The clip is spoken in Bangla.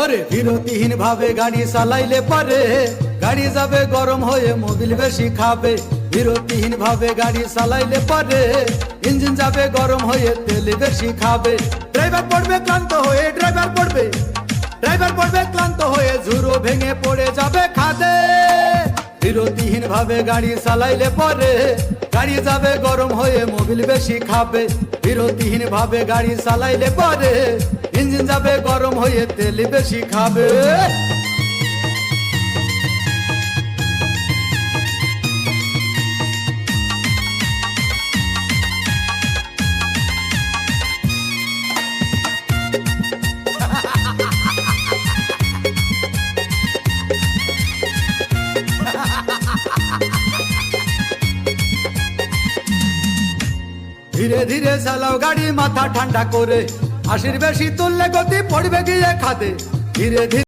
আরে বিরতিহীন ভাবে গাড়ি চালাইলে পারে গাড়ি যাবে গরম হয়ে মোবিল বেশি খাবে। বিরতিহীন ভাবে গাড়ি চালাইলে পারে ইঞ্জিন যাবে গরম হয়ে তেল বেশি খাবে। ড্রাইভার পড়বে ক্লান্ত হয়ে ক্লান্ত হয়ে ঝুরো ভেঙে পড়ে যাবে খাদে। বিরতিহীন ভাবে গাড়ি চালাইলে পরে গাড়ি যাবে গরম হয়ে মোবিল বেশি খাবে। বিরতিহীন ভাবে গাড়ি চালাইলে পরে ইঞ্জিন যাবে গরম হয়ে তেল বেশি খাবে। ধীরে ধীরে চালাও গাড়ি মাথা ঠান্ডা করে, 80 বেশি তুললে গতি পড়বে গিয়ে খাদে। ধীরে ধীরে